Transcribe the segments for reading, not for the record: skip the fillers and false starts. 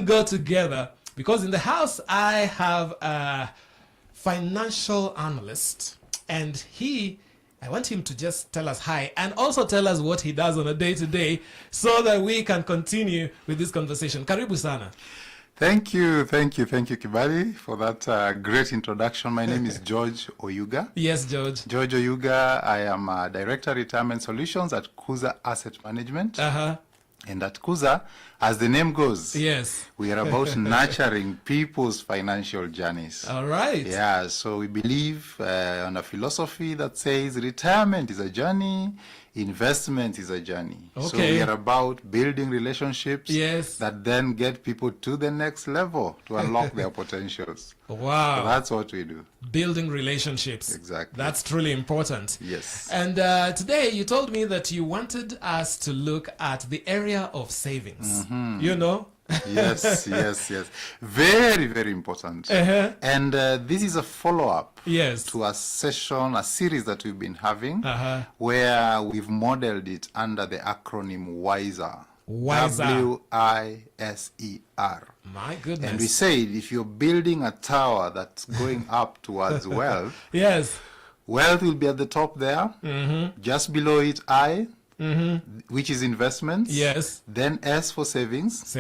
even go together because in the house I have a financial analyst, and I want him to just tell us hi and also tell us what he does on a day-to-day so that we can continue with this conversation. Karibu sana. Thank you, Kibali, for that great introduction. My name is George Oyuga. Yes, George. George Oyuga. I am Director Retirement Solutions at Kuza Asset Management. And at Kuza, as the name goes, yes, we are about nurturing people's financial journeys. All right. Yeah, so we believe on a philosophy that says retirement is a journey, investment is a journey. Okay. So we are about building relationships, yes, that then get people to the next level to unlock their potentials. Wow. So that's what we do. Building relationships. Exactly. That's truly important. Yes. And today you told me that you wanted us to look at the area of savings. You know? Yes. Very, very important. And this is a follow-up to a series that we've been having, where we've modeled it under the acronym WISER. WISER. My goodness. And we said if you're building a tower that's going up towards wealth, yes, wealth will be at the top there. Just below it, I, which is investments. Yes. Then S for savings.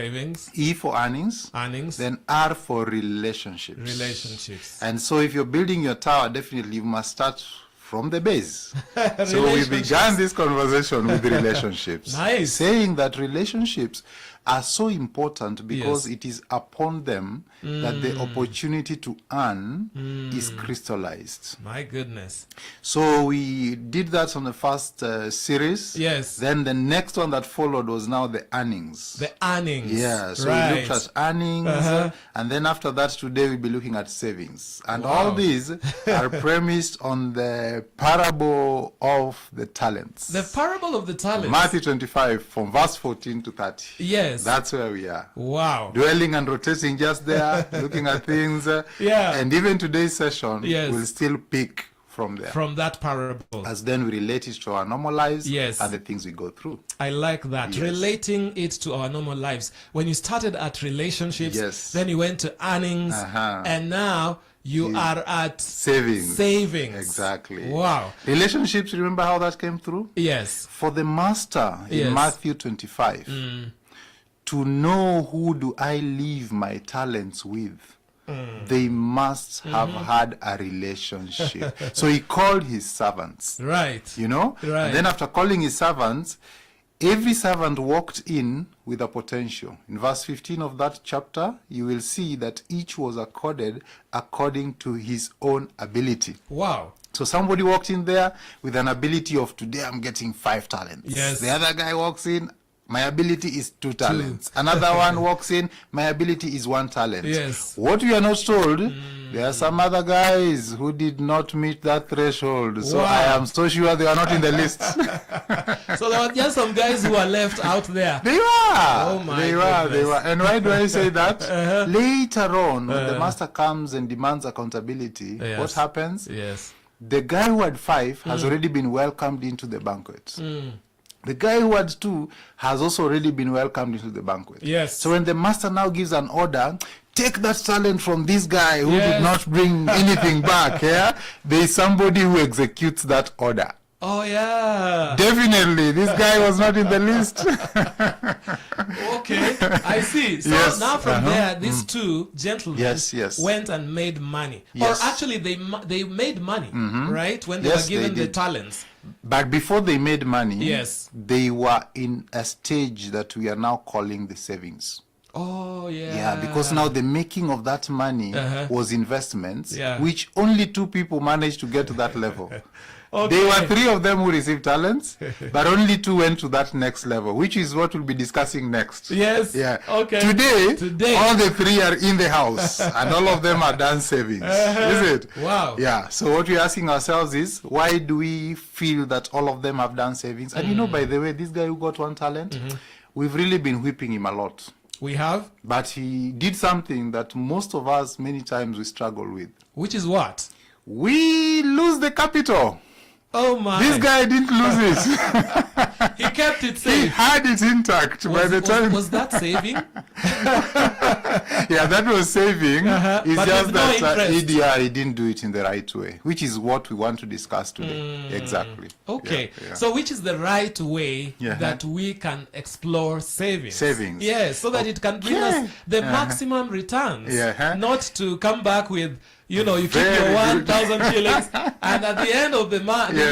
E for earnings. Then R for relationships. And so if you're building your tower, definitely you must start from the base. So we began this conversation with relationships. Nice. Saying that relationships are so important because it is upon them that the opportunity to earn is crystallized. My goodness. So we did that on the first series. Yes. Then the next one that followed was now the earnings. The earnings. Yeah. So right. we looked at earnings. And then after that, today we'll be looking at savings. And all these are premised on the parable of the talents. The parable of the talents. Matthew 25 from verse 14 to 30. Yes. That's where we are. Wow. Dwelling and rotating just there, looking at things. And even today's session will still pick from there. From that parable. As then we relate it to our normal lives and the things we go through. I like that. Yes. Relating it to our normal lives. When you started at relationships, then you went to earnings, and now you are at savings. Exactly. Wow. Relationships, remember how that came through? Yes. For the master in Matthew 25, to know who do I leave my talents with, they must have had a relationship. So he called his servants. Right. You know? Right. And then after calling his servants, every servant walked in with a potential. In verse 15 of that chapter, you will see that each was accorded according to his own ability. Wow. So somebody walked in there with an ability of, today I'm getting 5 talents. Yes. The other guy walks in, my ability is 2 talents. Another one walks in, my ability is 1 talent. Yes. What we are not told, there are some other guys who did not meet that threshold. So I am so sure they are not in the list. So there were just some guys who are left out there. They were. Oh my goodness. They were. And why do I say that? Later on, when the master comes and demands accountability, what happens? Yes. The guy who had 5 has already been welcomed into the banquet. The guy who had 2 has also already been welcomed into the banquet. Yes. So when the master now gives an order, take that talent from this guy who did not bring anything back, there is somebody who executes that order. Oh, yeah. Definitely, this guy was not in the list. Okay, I see. So now from there, these 2 gentlemen went and made money. Or actually, they made money, right? When they were given the talents. But before they made money, they were in a stage that we are now calling the savings. Oh, yeah. Yeah, because now the making of that money was investments, which only 2 people managed to get to that level. There were 3 of them who received talents, but only 2 went to that next level, which is what we'll be discussing next. Yes. Yeah. Okay. Today, all the 3 are in the house, and all of them are done savings. Is it? Wow. Yeah. So what we're asking ourselves is, why do we feel that all of them have done savings? And you know, by the way, this guy who got 1 talent, we've really been whipping him a lot. We have? But he did something that most of us, many times, we struggle with. Which is what? We lose the capital. Oh my. This guy didn't lose it. He kept it safe. He had it intact by the time. Was that saving? Yeah, that was saving. It's But just with no that interest. he didn't do it in the right way, which is what we want to discuss today. Exactly. Okay. Yeah. So which is the right way that we can explore savings? Savings. Yes, so that it can bring us the maximum returns. Not to come back with, you keep your 1,000 shillings, and at the end of the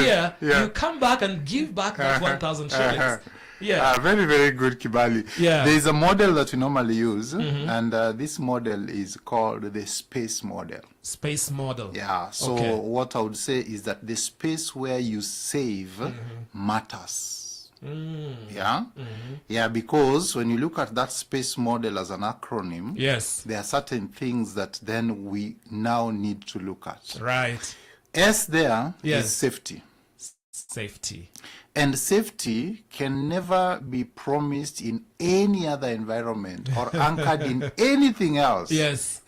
year, you come back and give back that 1,000 shillings. Yeah. Very, very good, Kibali. Yeah. There is a model that we normally use, and this model is called the space model. Space model. Yeah. So what I would say is that the space where you save matters. Yeah. Yeah, because when you look at that space model as an acronym, there are certain things that then we now need to look at. Right. S there is safety. Safety. And safety can never be promised in any other environment or anchored in anything else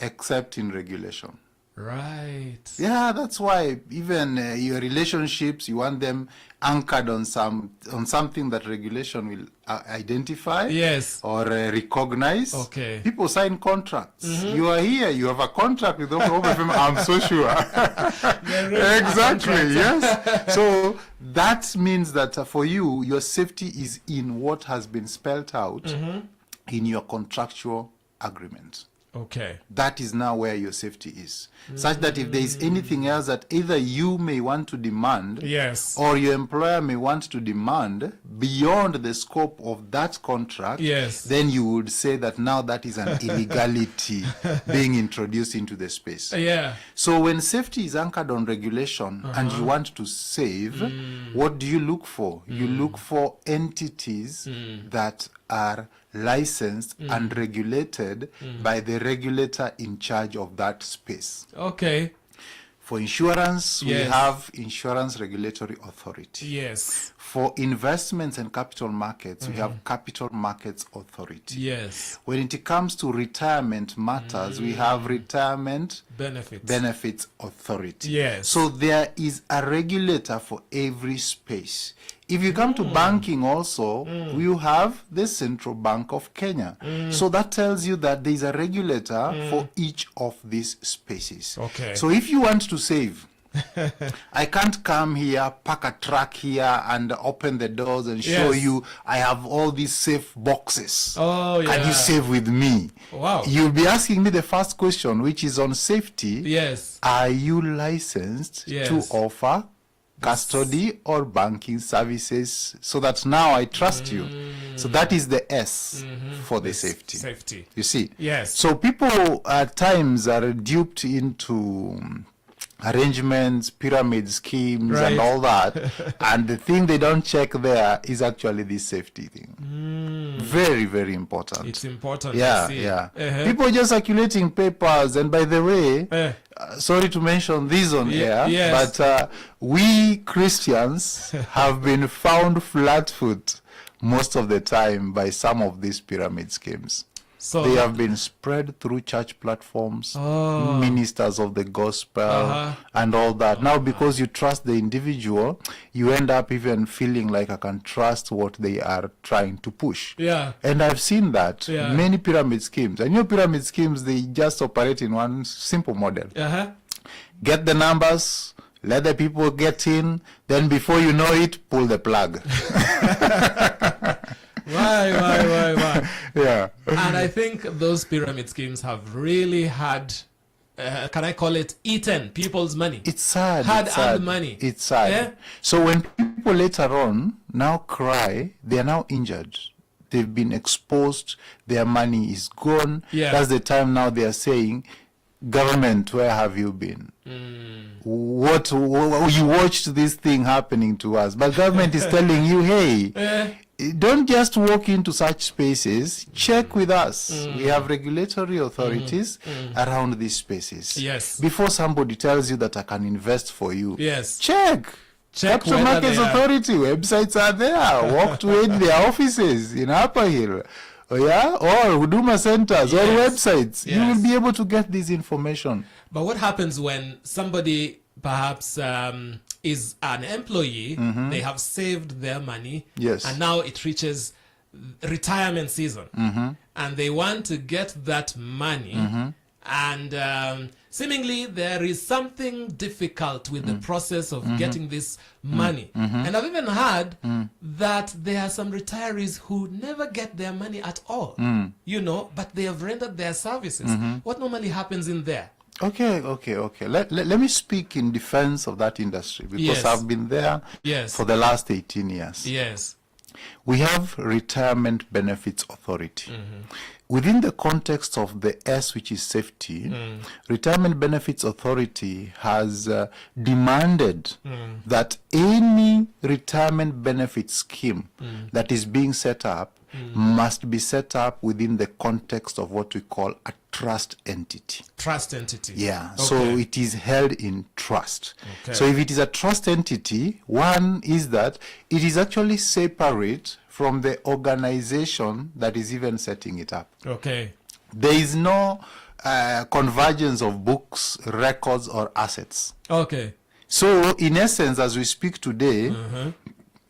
except in regulation. Right. Yeah, that's why even your relationships, you want them anchored on something that regulation will identify or recognize. Okay. People sign contracts. You are here, you have a contract with Hope FM, I'm so sure. Exactly, yes. So that means that for you, your safety is in what has been spelled out in your contractual agreement. Okay. That is now where your safety is. Such that if there is anything else that either you may want to demand or your employer may want to demand beyond the scope of that contract, then you would say that now that is an illegality being introduced into the space. So when safety is anchored on regulation and you want to save, what do you look for? You look for entities that are licensed and regulated by the regulator in charge of that space. Okay. For insurance, we have Insurance Regulatory Authority. Yes. For investments and capital markets, we have Capital Markets Authority. Yes. When it comes to retirement matters, we have Retirement Benefits Authority. Yes. So there is a regulator for every space. If you come to banking also, you have the Central Bank of Kenya. So that tells you that there is a regulator for each of these spaces. Okay. So if you want to save, I can't come here, park a truck here and open the doors and show you I have all these safe boxes. Oh, yeah. Can you save with me? Wow. You'll be asking me the first question, which is on safety. Yes. Are you licensed to offer custody or banking services, so that now I trust you? So that is the S for the safety. Safety. You see? Yes. So people at times are duped into arrangements, pyramid schemes, and all that. And the thing they don't check there is actually this safety thing. Very, very important. It's important. Yeah. People just circulating papers, and by the way, sorry to mention this on air, but we Christians have been found flat-foot most of the time by some of these pyramid schemes. So they have been spread through church platforms, ministers of the gospel, and all that. Now, because you trust the individual, you end up even feeling like I can trust what they are trying to push. Yeah. And I've seen that. Many pyramid schemes. I know pyramid schemes, they just operate in one simple model. Get the numbers, let the people get in, then before you know it, pull the plug. Why? Yeah. And I think those pyramid schemes have really had, can I call it, eaten people's money. It's sad. Hard-earned money. It's sad. Yeah? So when people later on now cry, they are now injured. They've been exposed. Their money is gone. That's the time now they are saying, government, where have you been? What you watched this thing happening to us, but government is telling you, hey, don't just walk into such spaces, check with us. We have regulatory authorities around these spaces. Before somebody tells you that I can invest for you, check. Capital Markets Authority websites are there. Walk to their offices in Upper Hill. Or Huduma centers or websites. You will be able to get this information. But what happens when somebody perhaps is an employee, they have saved their money, and now it reaches retirement season, and they want to get that money, and seemingly there is something difficult with the process of getting this money. And I've even heard that there are some retirees who never get their money at all, you know, but they have rendered their services. What normally happens in there? Okay. Let me speak in defense of that industry, because I've been there for the last 18 years. Yes. We have Retirement Benefits Authority. Within the context of the S, which is safety, Retirement Benefits Authority has demanded that any retirement benefit scheme that is being set up must be set up within the context of what we call a trust entity. Trust entity. Yeah, okay. So it is held in trust. Okay. So if it is a trust entity, one is that it is actually separate from the organization that is even setting it up. Okay. There is no convergence of books, records, or assets. Okay. So in essence, as we speak today,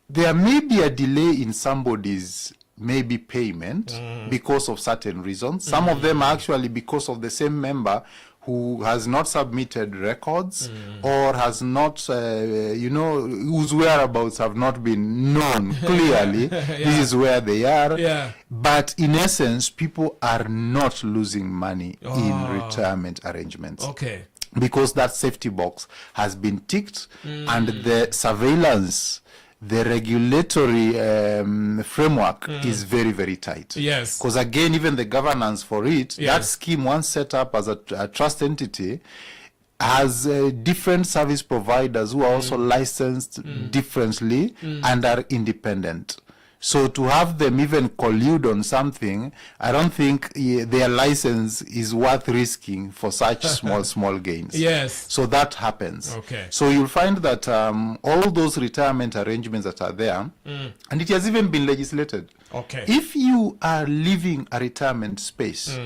there may be a delay in somebody's maybe payment because of certain reasons. Some of them are actually because of the same member who has not submitted records or has not, whose whereabouts have not been known clearly. This is where they are. But in essence, people are not losing money in retirement arrangements. Okay. Because that safety box has been ticked and the surveillance, the regulatory framework is very, very tight. Yes. Because again, even the governance for it, that scheme, once set up as a trust entity, has different service providers who are also licensed differently and are independent. So to have them even collude on something, I don't think their license is worth risking for such small gains. Yes. So that happens. Okay. So you'll find that all those retirement arrangements that are there, and it has even been legislated. Okay. If you are leaving a retirement space,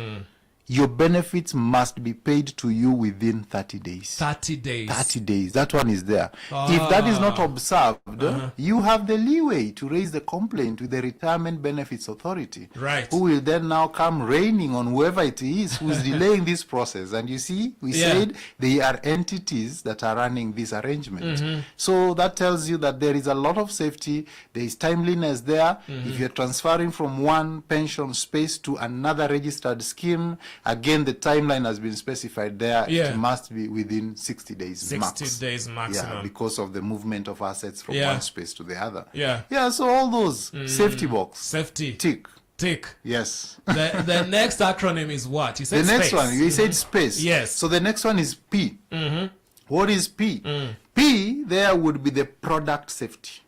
your benefits must be paid to you within 30 days. 30 days. 30 days. That one is there. If that is not observed, you have the leeway to raise the complaint with the Retirement Benefits Authority. Right. Who will then now come raining on whoever it is who is delaying this process. And you see, we said they are entities that are running this arrangement. So that tells you that there is a lot of safety. There is timeliness there. If you're transferring from one pension space to another registered scheme, again, the timeline has been specified there. It must be within 60 days max. 60 days maximum. Yeah, because of the movement of assets from one space to the other. Yeah, so all those safety box. Safety. Tick. Yes. The next acronym is what? You said the next space. one, you said space. Yes. So the next one is P. What is P? P, there would be the product safety.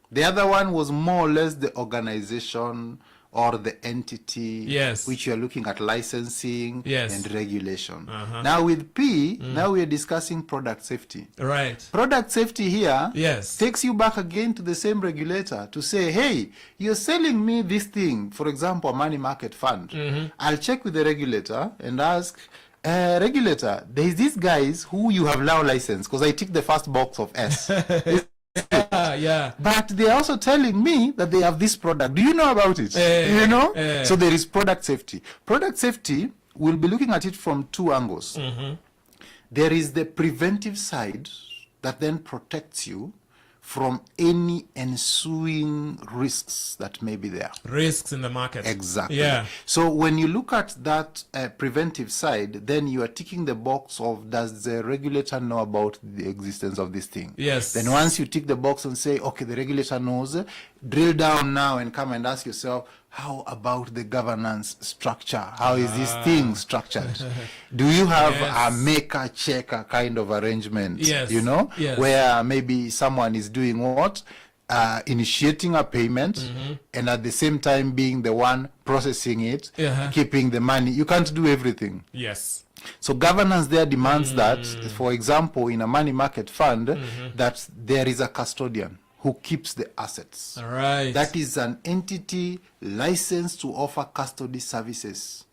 The other one was more or less the organization or the entity which you are looking at licensing and regulation. Now with P, now we are discussing product safety. Right. Product safety here takes you back again to the same regulator to say, hey, you're selling me this thing, for example, a money market fund. I'll check with the regulator and ask, regulator, there is these guys who you have now licensed, because I tick the first box of S. But they're also telling me that they have this product. Do you know about it? So there is product safety. Product safety, we'll be looking at it from two angles. There is the preventive side that then protects you from any ensuing risks that may be there. Risks in the market. Exactly. So when you look at that preventive side, then you are ticking the box of, does the regulator know about the existence of this thing? Yes. Then once you tick the box and say, okay, the regulator knows, drill down now and come and ask yourself, how about the governance structure? How is this thing structured? Do you have a maker-checker kind of arrangement? Where maybe someone is doing what? Initiating a payment and at the same time being the one processing it, keeping the money. You can't do everything. Yes. So governance there demands that, for example, in a money market fund, that there is a custodian who keeps the assets. Right. That is an entity licensed to offer custody services.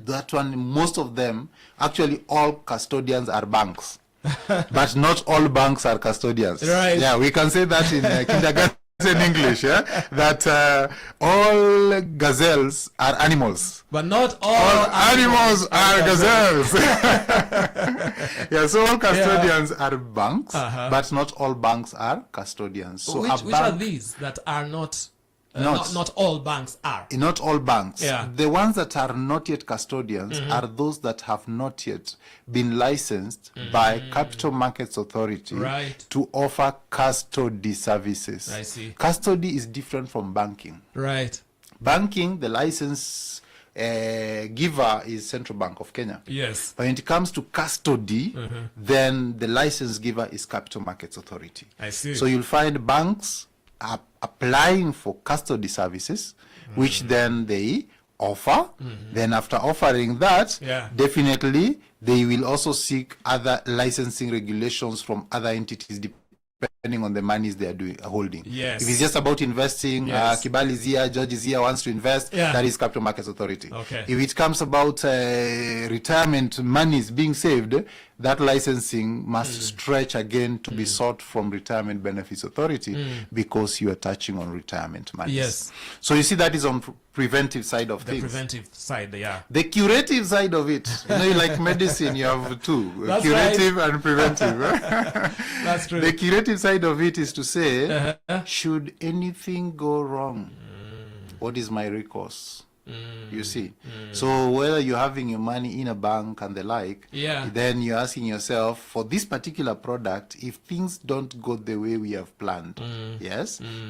That one, most of them, actually all custodians are banks. But not all banks are custodians. Right. Yeah, we can say that in kindergarten. in English, that all gazelles are animals. But not all animals are gazelles. Yeah, so all custodians are banks, but not all banks are custodians. So which are these that are not... Not all banks are. Not all banks. Yeah. The ones that are not yet custodians are those that have not yet been licensed by Capital Markets Authority to offer custody services. I see. Custody is different from banking. Right. Banking, the license giver is Central Bank of Kenya. Yes. But when it comes to custody, then the license giver is Capital Markets Authority. I see. So you'll find banks are applying for custody services, which then they offer. Then after offering that, definitely they will also seek other licensing regulations from other entities depending on the monies they are holding. Yes. If it's just about investing, Kibali is here, George is here, wants to invest, that is Capital Markets Authority. Okay. If it comes about retirement monies being saved, that licensing must stretch again to be sought from Retirement Benefits Authority because you are touching on retirement monies. Yes. So you see that is on preventive side of things. The preventive side, yeah. The curative side of it, like medicine, you have two, That's curative and preventive. That's true. The curative side of it is to say, should anything go wrong, what is my recourse? You see, so whether you're having your money in a bank and the like, then you're asking yourself, for this particular product, if things don't go the way we have planned,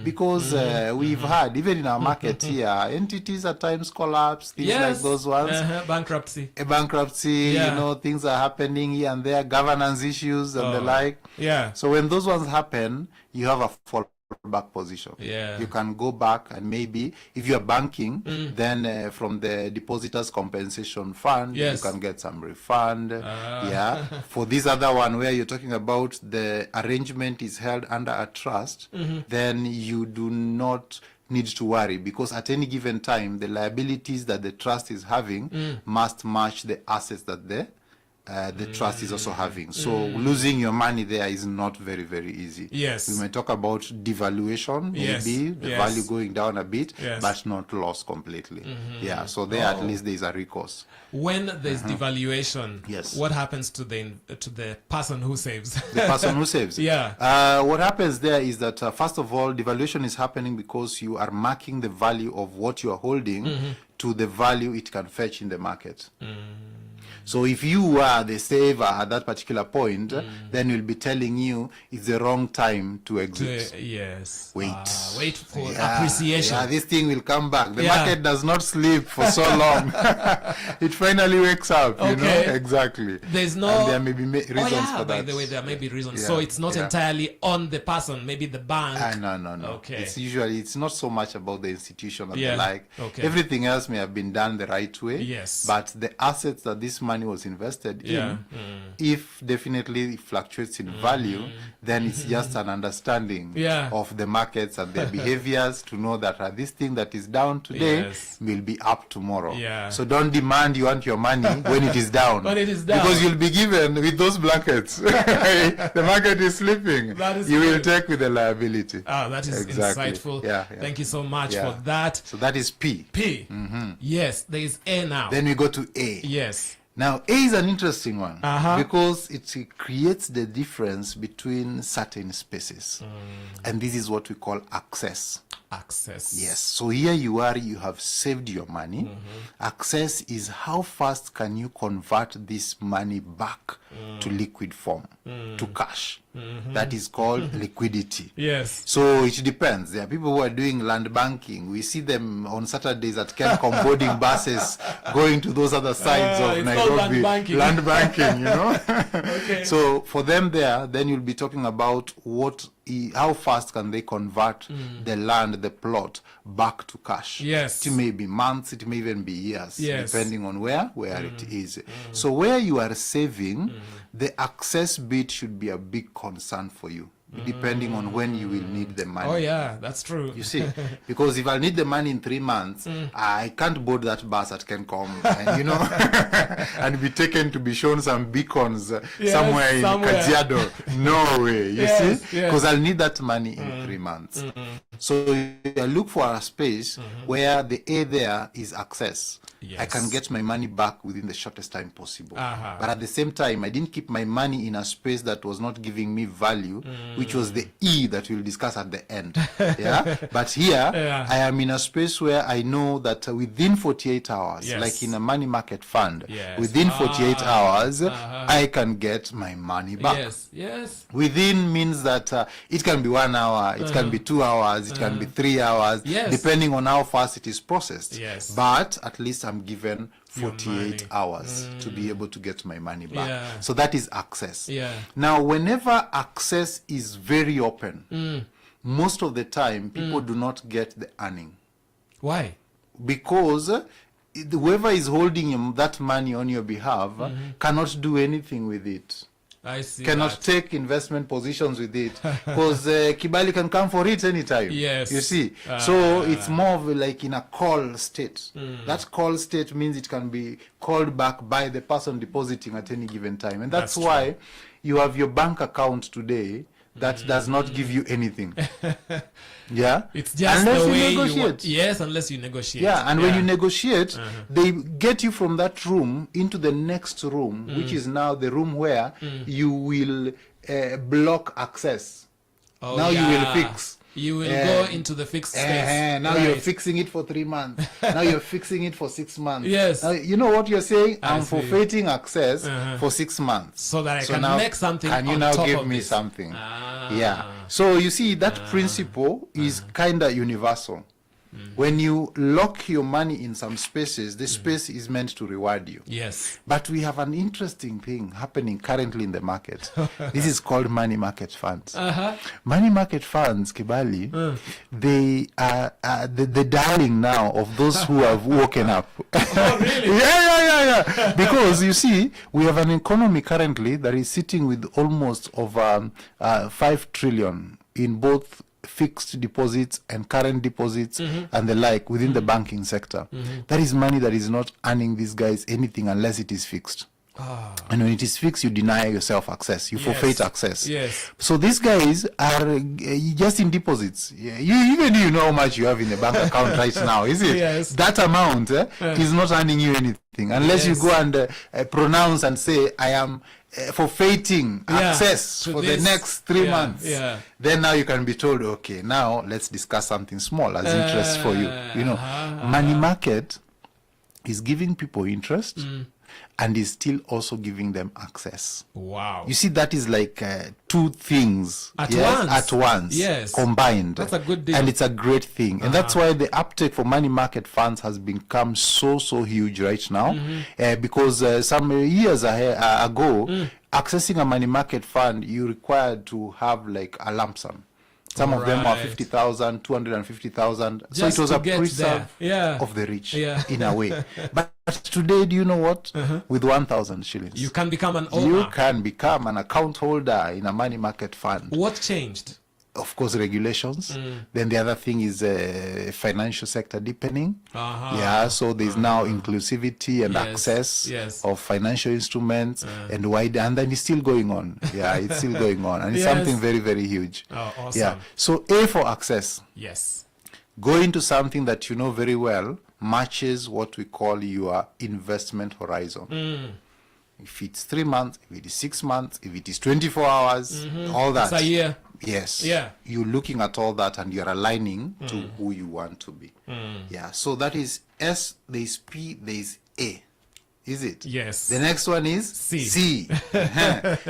because we've had, even in our market here, entities at times collapse, things like those ones. Bankruptcy. A bankruptcy, you know, things are happening here and there, governance issues and the like. So when those ones happen, you have a fallback position. You can go back and maybe if you're banking, then from the depositors compensation fund, you can get some refund. For this other one where you're talking about the arrangement is held under a trust, then you do not need to worry because at any given time the liabilities that the trust is having must match the assets that the trust is also having. So losing your money there is not very, very easy. We may talk about devaluation, maybe the value going down a bit, but not lost completely. So there at least there is a recourse. When there's devaluation, what happens to the person who saves? The person who saves. What happens there is that first of all, devaluation is happening because you are marking the value of what you are holding to the value it can fetch in the market. So if you are the saver at that particular point, then we'll be telling you it's the wrong time to exit. Wait. Wait for appreciation. This thing will come back. The market does not sleep for so long. It finally wakes up, you know? Exactly. There's no... And there may be reasons for that. By the way, there may be reasons. So it's not entirely on the person, maybe the bank. No. It's not so much about the institution and the like. Everything else may have been done the right way. But the assets that this money was invested in, if definitely it fluctuates in value, then it's just an understanding of the markets and their behaviors to know that this thing that is down today will be up tomorrow. So don't demand you want your money when it is down. Because you'll be given with those blankets. The market is sleeping. You will take with the liability. That is insightful. Thank you so much for that. So that is P. Yes, there is A now. Then we go to A. Now, A is an interesting one because it creates the difference between certain spaces. And this is what we call access. Yes. So here you are, you have saved your money. Access is how fast can you convert this money back to liquid form, to cash. That is called liquidity. So it depends. There are people who are doing land banking. We see them on Saturdays at Kencom boarding buses going to those other sides of Nairobi. Land banking, you know. So for them there, then you'll be talking about how fast can they convert the land, the plot, back to cash. It may be months, it may even be years, depending on where it is. So where you are saving, the access bit should be a big concern for you, depending on when you will need the money. That's true. You see, because if I need the money in 3 months, I can't board that bus at Kencom, and, you know, and be taken to be shown some beacons somewhere in Kajiado. No way, you see, because I'll need that money in 3 3 months. So I look for a space where the A there is access. Yes. I can get my money back within the shortest time possible. But at the same time, I didn't keep my money in a space that was not giving me value, which was the E that we'll discuss at the end. Yeah. But here, I am in a space where I know that within 48 hours, like in a money market fund, within 48 hours, I can get my money back. Yes. Yes. Within means that it can be 1 hour, it can be 2 hours, it can be 3 hours, depending on how fast it is processed. Yes. But at least I'm given 48 hours to be able to get my money back. So that is access. Now, whenever access is very open, most of the time people do not get the earning. Why? Because whoever is holding that money on your behalf cannot do anything with it. I see. Cannot take investment positions with it, because Kibali can come for it anytime. Yes. You see. So it's more of like in a call state. That call state means it can be called back by the person depositing at any given time. And that's why you have your bank account today that does not give you anything. Yeah, it's just unless the way you negotiate. You want, yes, unless you negotiate. Yeah, and when you negotiate, they get you from that room into the next room, which is now the room where you will block access. Now you will fix. You will go into the fixed space. Now you're fixing it for 3 months. Now you're fixing it for 6 months. Yes. Now, you know what you're saying? I'm forfeiting access for 6 months. So that I can now make something Can you on now top give of me this? something? Yeah. So you see, that principle is kind of universal. When you lock your money in some spaces, the space is meant to reward you. Yes. But we have an interesting thing happening currently in the market. This is called money market funds. Money market funds, Kibali, they are the darling now of those who have woken up. Oh, really? Yeah. Because you see, we have an economy currently that is sitting with almost over 5 trillion in both fixed deposits and current deposits and the like within the banking sector. That is money that is not earning these guys anything unless it is fixed. And when it is fixed, you deny yourself access. You forfeit access. Yes. So these guys are just in deposits. Even you know how much you have in the bank account right now, is it? Yes. That amount is not earning you anything unless you go and pronounce and say, I am forfeiting access for the next 3 months. Then now you can be told, okay, now let's discuss something small as interest for you. You know, money market is giving people interest and is still also giving them access. Wow. You see, that is like 2 things at once, combined. That's a good deal. And it's a great thing. And that's why the uptake for money market funds has become so huge right now. Because some years ago, accessing a money market fund, you required to have like a lump sum. Some of them are 50,000, 250,000. So it was a preserve of the rich in a way. But today, do you know what? With 1,000 shillings, you can become an owner. You can become an account holder in a money market fund. What changed? Of course, regulations. Then the other thing is financial sector deepening. So there's now inclusivity and access of financial instruments and and then it's still going on. It's still going on, and it's something very huge. Awesome. So A for access. Yes. Go into something that you know very well matches what we call your investment horizon. If it's 3 months, if it is 6 months, if it is 24 hours, all that. It's a year. Yes. You're looking at all that and you're aligning to who you want to be. So that is S, there is P, there is A. Is it? Yes. The next one is C.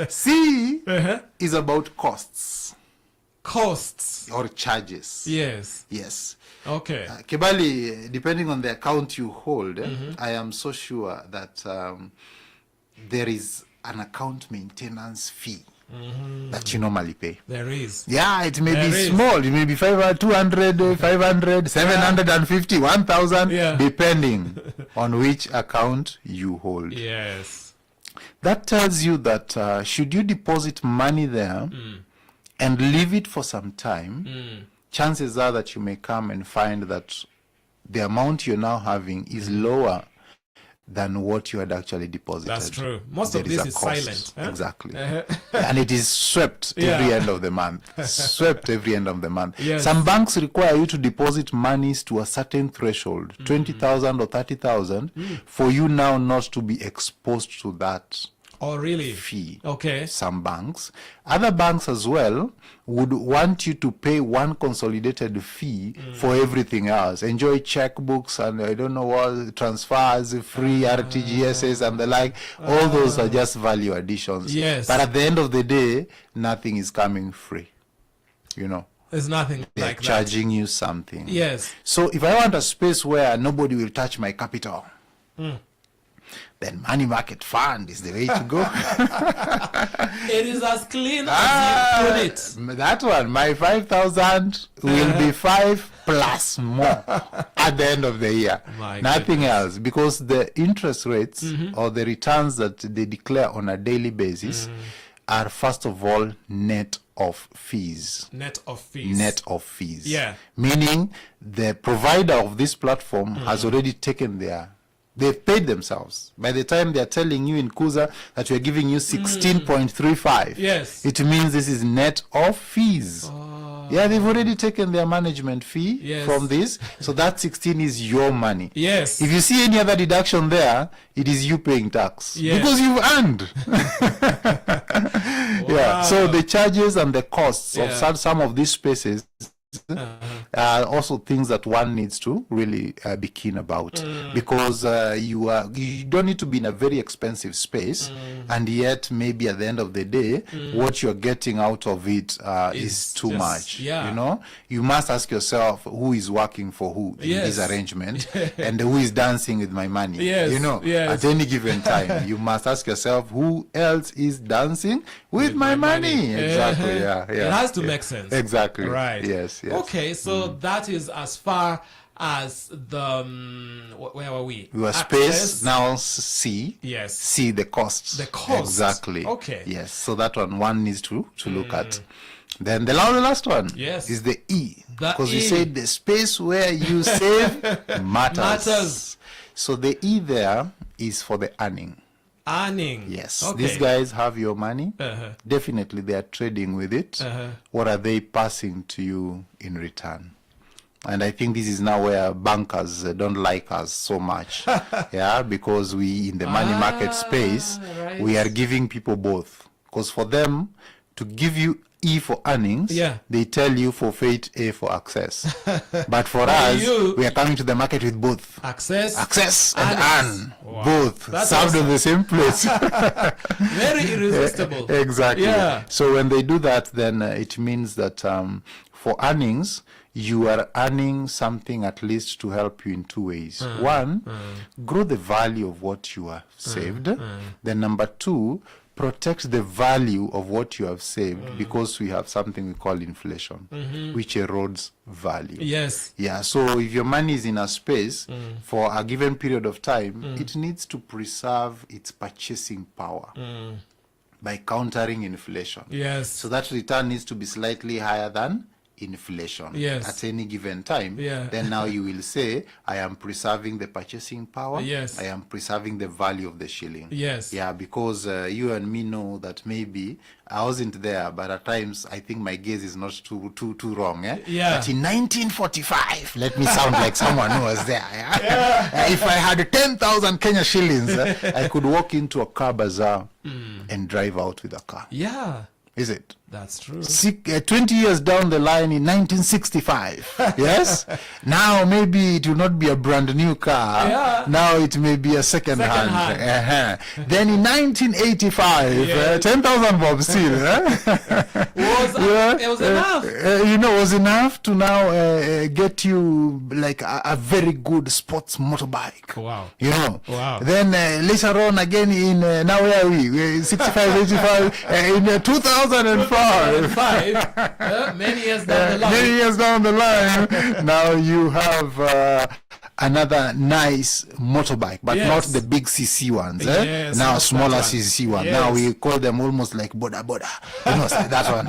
C is about costs. Costs. Or charges. Yes. Okay. Kibali, depending on the account you hold, I am so sure that there is an account maintenance fee that you normally pay. There is. It may be small. It may be 500, 200, 500, 750, 1,000, depending on which account you hold. Yes. That tells you that should you deposit money there and leave it for some time, chances are that you may come and find that the amount you're now having is lower than what you had actually deposited. That's true. Most of this is silent. Huh? Exactly. And it is swept every end of the month. Swept every end of the month. Yes. Some banks require you to deposit monies to a certain threshold, 20,000 or 30,000, for you now not to be exposed to that. Oh, really? Fee. Okay. Some banks. Other banks as well would want you to pay one consolidated fee for everything else. Enjoy checkbooks and I don't know what, transfers, free RTGSs and the like. All those are just value additions. Yes. But at the end of the day, nothing is coming free. You know. There's nothing They're like charging you something. Yes. So if I want a space where nobody will touch my capital, then money market fund is the way to go. It is as clean as you put it. That one, my 5,000 will be 5 plus more at the end of the year. Nothing else, because the interest rates or the returns that they declare on a daily basis are first of all net of fees. Net of fees. Net of fees. Yeah. Meaning the provider of this platform has already taken they've paid themselves. By the time they're telling you in Kuza that we're giving you 16.35, yes, it means this is net of fees. Yeah, they've already taken their management fee from this. So that 16 is your money. Yes. If you see any other deduction there, it is you paying tax. Yes. Because you've earned. Yeah. So the charges and the costs of some of these spaces are also things that one needs to really be keen about, because you don't need to be in a very expensive space, and yet maybe at the end of the day what you're getting out of it is too much. You know, you must ask yourself who is working for who in this arrangement and who is dancing with my money. You know, at any given time you must ask yourself who else is dancing with my money. Exactly. It has to make sense. Exactly. Right. Yes. Okay, so that is as far as the where were we? Your space now C. Yes. See the costs. The costs. Exactly. Okay. Yes. So that one needs to look at. Then the last one is the E. Because we said the space where you save matters. So the E there is for the earning. Earning. Yes. Okay. These guys have your money. Definitely they are trading with it. What are they passing to you in return? And I think this is now where bankers don't like us so much. Because we in the money market space, we are giving people both. Because for them to give you E for earnings, they tell you forfeit A for access. But for us, we are coming to the market with both. Access and earn. Wow. Both. That's served in the same place. Very irresistible. Exactly. So when they do that, then it means that for earnings, you are earning something at least to help you in two ways. One, grow the value of what you have saved. Then number two, protect the value of what you have saved, because we have something we call inflation, which erodes value. Yes. Yeah. So if your money is in a space for a given period of time, it needs to preserve its purchasing power by countering inflation. Yes. So that return needs to be slightly higher than inflation at any given time. Then now you will say, I am preserving the purchasing power. I am preserving the value of the shilling. Because you and me know that maybe I wasn't there, but at times I think my gaze is not too wrong. But in 1945, let me sound like someone who was there. If I had 10,000 Kenya shillings, I could walk into a car bazaar and drive out with a car. Is it? That's true. 20 years down the line in 1965, yes? Now maybe it will not be a brand new car. Now it may be a second hand. Then in 1985, 10,000 bob still. It was enough. Was enough to now get you like a very good sports motorbike. Wow. Then later on again in, now where are we? 65, 85, in 2005. Many years down the line. Now you have another nice motorbike, but Yes. not the big CC ones. Yes, Now not smaller that one. CC one. Yes. Now we call them almost like boda boda. You know, that one.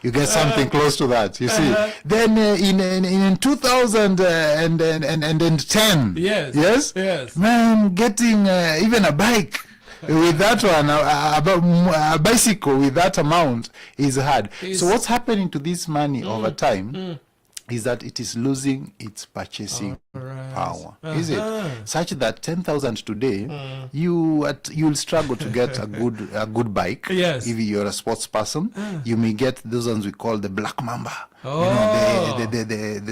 You get something close to that. You see. Then in 2010. Yes. Man, getting even a bike. With that one, a bicycle with that amount is hard. So what's happening to this money over time is that it is losing its purchasing power. Is it? Such that 10,000 today, you'll struggle to get a good bike. Yes. If you're a sports person, you may get those ones we call the Black Mamba. Oh. You know,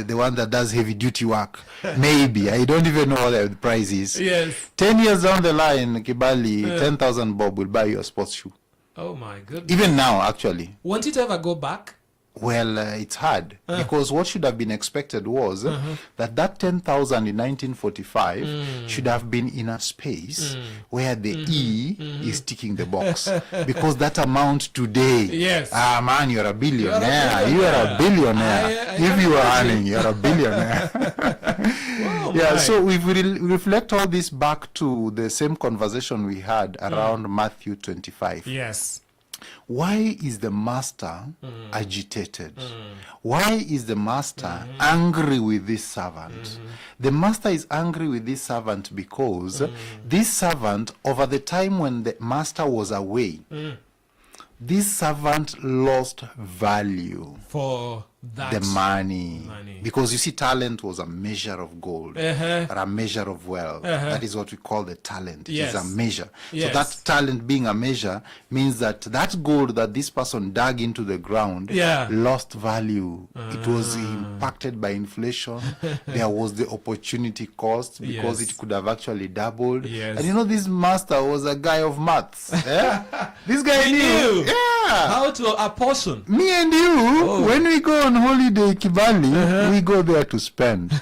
the one that does heavy duty work. Maybe. I don't even know what the price is. Yes. 10 years down the line, Kibali, 10,000 bob will buy you a sports shoe. Oh my goodness. Even now, actually. Won't it ever go back? Well, it's hard because what should have been expected was that 10,000 in 1945 should have been in a space where the E is ticking the box. Because that amount today, yes. Man, you're a billionaire. You are a billionaire. If you are earning, you're a billionaire. Yeah, so if we reflect all this back to the same conversation we had around Matthew 25. Yes. Why is the master agitated? Why is the master angry with this servant? The master is angry with this servant because this servant, over the time when the master was away, this servant lost value for that the money. Because you see, talent was a measure of gold or a measure of wealth. That is what we call the talent. Yes. It is a measure. Yes. So that talent being a measure means that that gold that this person dug into the ground lost value. It was impacted by inflation. There was the opportunity cost because it could have actually doubled. And you know, this master was a guy of maths. This guy knew. How to apportion. Me and you, when we go on holiday, Kibali, we go there to spend.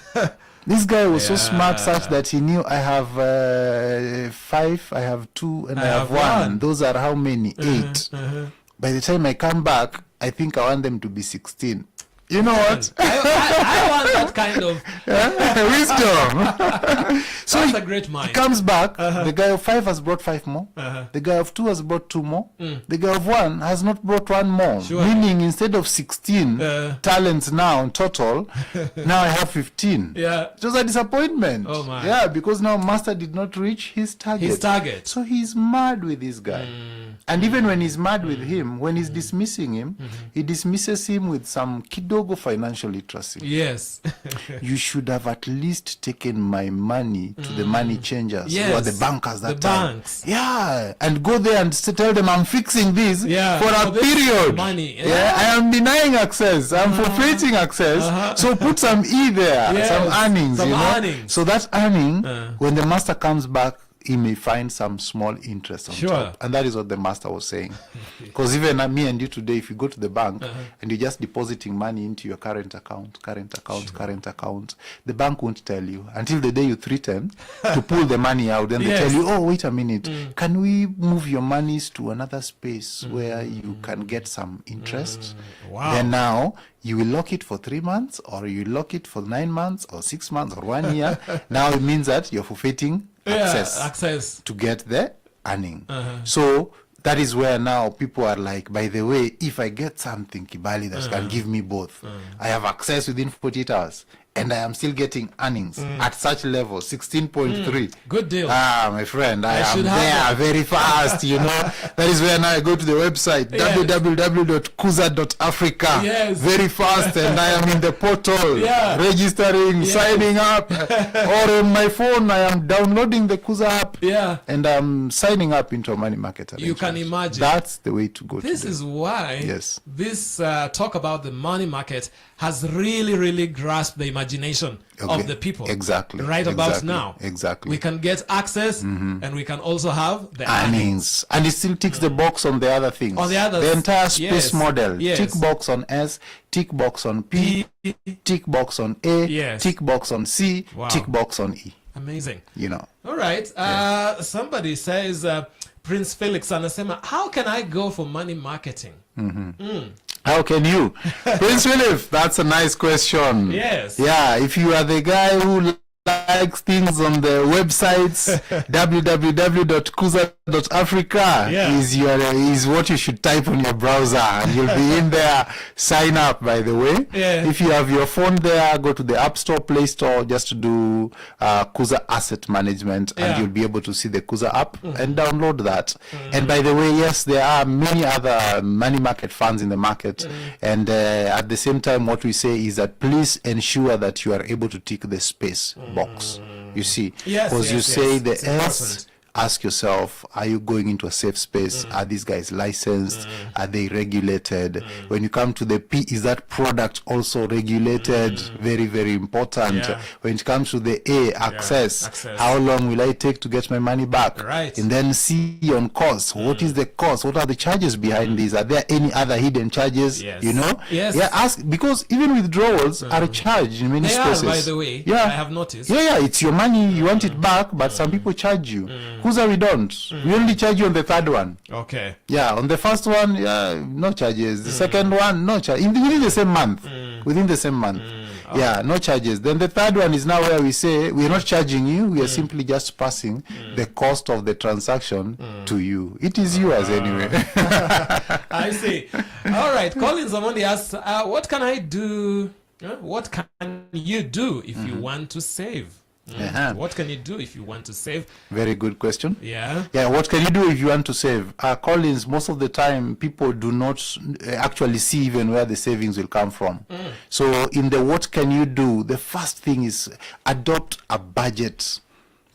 This guy was so smart such that he knew I have 5, I have 2, and I have 1. Those are how many? 8. By the time I come back, I think I want them to be 16. You know what? I want that kind of wisdom. So that's a great mind. He comes back. The guy of 5 has brought 5 more. The guy of 2 has brought 2 more. The guy of 1 has not brought 1 more. Sure. Meaning, instead of 16 talents now in total, now I have 15. It was a disappointment. Oh my. Yeah, because now master did not reach his target. So he's mad with this guy. And even when he's mad with him, when he's dismissing him, he dismisses him with some kidogo financial literacy. Yes. You should have at least taken my money to the money changers or the bankers that time. Banks. Yeah. And go there and tell them I'm fixing this for a period. Money. I am denying access. I'm forfeiting access. So put some E there, some earnings. Earnings. So that earning, when the master comes back, he may find some small interest on top. And that is what the master was saying. Because even me and you today, if you go to the bank and you're just depositing money into your current account, the bank won't tell you until the day you threaten to pull the money out. Then they tell you, oh, wait a minute, can we move your monies to another space where you can get some interest? Then now, you will lock it for 3 months, or you lock it for 9 months, or 6 months, or 1 year. Now it means that you're forfeiting access to get the earning. So that is where now people are like, by the way, if I get something, Kibali, that can give me both, I have access within 48 hours. And I am still getting earnings at such level, 16.3. Good deal. My friend, I am there very fast, you know. That is where now I go to the website, www.kuza.africa. Very fast, and I am in the portal, registering, signing up. Or on my phone, I am downloading the Kuza app, and I'm signing up into a money market arrangement. You can imagine. That's the way to go. This is why this talk about the money market has really grasped the imagination of the people. About now. We can get access and we can also have the earnings. And it still ticks the box on the other things. On the others. The entire space model. Tick box on S, tick box on P, tick box on A, tick box on C, tick box on E. Amazing. You know. All right. Somebody says, Prince Felix anasema, how can I go for money marketing? How can you? Prince Philip, that's a nice question. Yes. Yeah, if you are the guy who like things on the websites, www.kuza.africa is what you should type on your browser, and you'll be in there. Sign up, by the way. If you have your phone there, go to the App Store, Play Store, just to do Kuza Asset Management, and you'll be able to see the Kuza app and download that. And by the way, yes, there are many other money market funds in the market, and at the same time, what we say is that please ensure that you are able to tick the space box. You see, because you say the S. Ask yourself, are you going into a safe space? Are these guys licensed? Are they regulated? When you come to the P, is that product also regulated? Very, very important. When it comes to the A, access. How long will I take to get my money back? And then C, on cost. What is the cost? What are the charges behind these? Are there any other hidden charges? You know? Ask, because even withdrawals are charged in many spaces. By the way, I have noticed. It's your money, you want it back, but some people charge you. Kuza, we don't. We only charge you on the third one. Okay. On the first one, no charges. The second one, no charge. Within the same month. Within the same month. No charges. Then the third one is now where we say we are not charging you. We are simply just passing the cost of the transaction to you. It is yours anyway. I see. All right. Colin Zamondi asks, what can I do? What can you do if you want to save? What can you do if you want to save? Very good question. What can you do if you want to save? Collins, most of the time people do not actually see even where the savings will come from. So in the what can you do, the first thing is adopt a budget.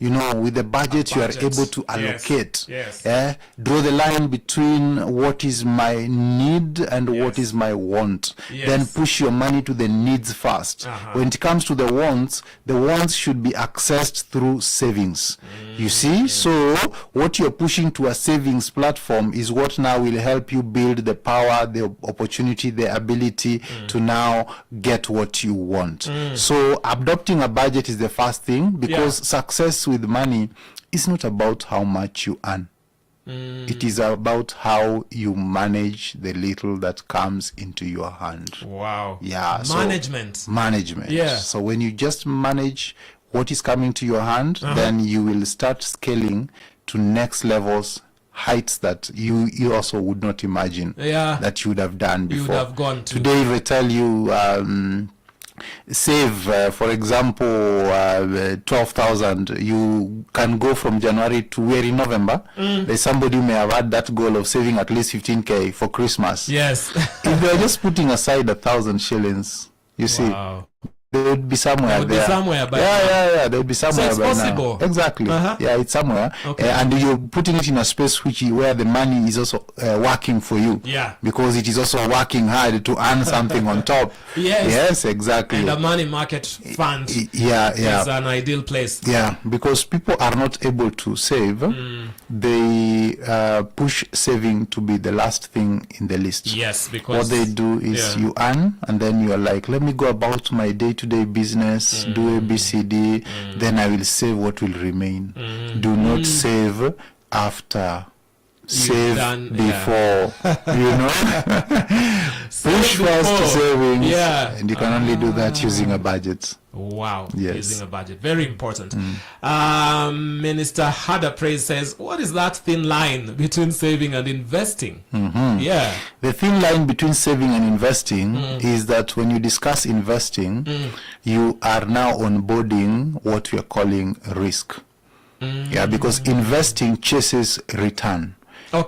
You know, with the budget you are able to allocate. Draw the line between what is my need and what is my want. Then push your money to the needs first. When it comes to the wants should be accessed through savings. You see? So what you're pushing to a savings platform is what now will help you build the power, the opportunity, the ability to now get what you want. So adopting a budget is the first thing, because success with money is not about how much you earn. It is about how you manage the little that comes into your hand. Management. So when you just manage what is coming to your hand, then you will start scaling to next levels, heights that you also would not imagine that you would have done before. You would have gone to. Today, if I tell you save, for example, 12,000, you can go from January to where in November. There's somebody who may have had that goal of saving at least 15K for Christmas. If they're just putting aside 1,000 shillings, you see, they would be somewhere there. They would be somewhere by now. Exactly. It's somewhere. And you're putting it in a space where the money is also working for you. Because it is also working hard to earn something on top. Yes, exactly. And the money market fund is an ideal place. Because people are not able to save. They push saving to be the last thing in the list. Because what they do is you earn, and then you are like, let me go about my day-to-day business, do ABCD, then I will save what will remain. Do not save after. Save before. You know? Push first to savings, and you can only do that using a budget. Using a budget. Very important. Minister Hada Praise says, what is that thin line between saving and investing? The thin line between saving and investing is that when you discuss investing, you are now onboarding what we are calling risk. Because investing chases return.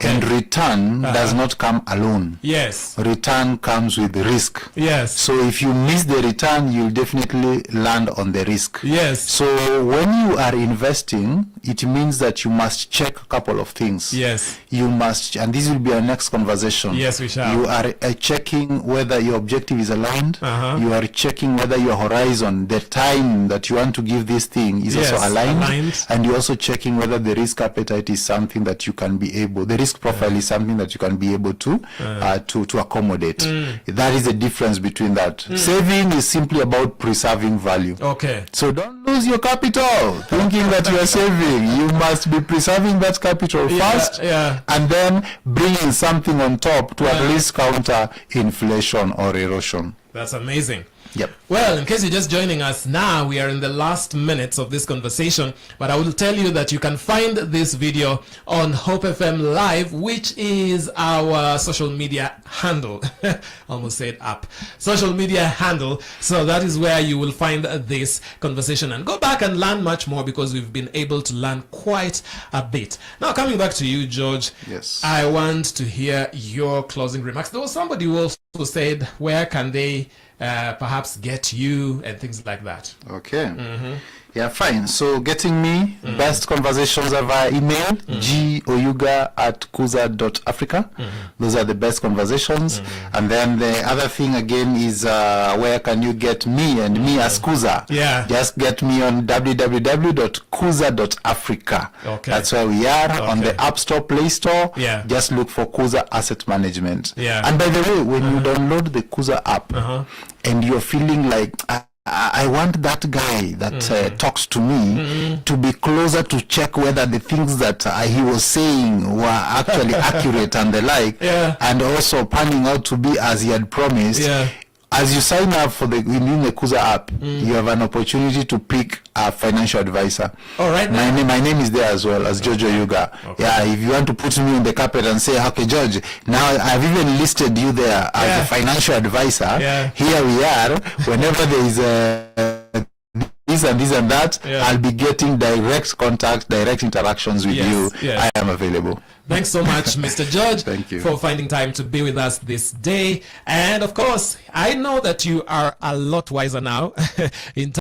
And return does not come alone. Return comes with risk. So if you miss the return, you'll definitely land on the risk. So when you are investing, it means that you must check a couple of things. You must, and this will be our next conversation. We shall. You are checking whether your objective is aligned. You are checking whether your horizon, the time that you want to give this thing, is also aligned. And you're also checking whether the risk appetite is something that you can be able, the risk profile is something that you can be able to accommodate. That is the difference between that. Saving is simply about preserving value. So don't lose your capital thinking that you are saving. You must be preserving that capital first, and then bringing something on top to at least counter inflation or erosion. That's amazing. Yep. Well, in case you're just joining us now, we are in the last minutes of this conversation, but I will tell you that you can find this video on Hope FM Live, which is our social media handle. Almost said app. Social media handle. So that is where you will find this conversation and go back and learn much more, because we've been able to learn quite a bit. Now, coming back to you, George. Yes. I want to hear your closing remarks. There was somebody who also said, where can they perhaps get you and things like that? Okay. Yeah, fine. So getting me, best conversations are via email, goyuga@kuza.africa. Those are the best conversations. And then the other thing again is where can you get me and me as Kuza? Yeah. Just get me on www.kuza.africa. Okay. That's where we are, on the App Store, Play Store. Yeah. Just look for Kuza Asset Management. Yeah. And by the way, when you download the Kuza app and you're feeling like, I want that guy that talks to me to be closer to check whether the things that he was saying were actually accurate and the like, and also panning out to be as he had promised. As you sign up for within the Kuza app, you have an opportunity to pick a financial advisor. All right. My name is there as well, as George Oyuga. Okay. Yeah, if you want to put me on the carpet and say, okay, George, now I've even listed you there as a financial advisor. Here we are. Whenever there is this and this and that, I'll be getting direct contact, direct interactions with you. I am available. Thanks so much, Mr. George. Thank you for finding time to be with us this day. And of course, I know that you are a lot wiser now in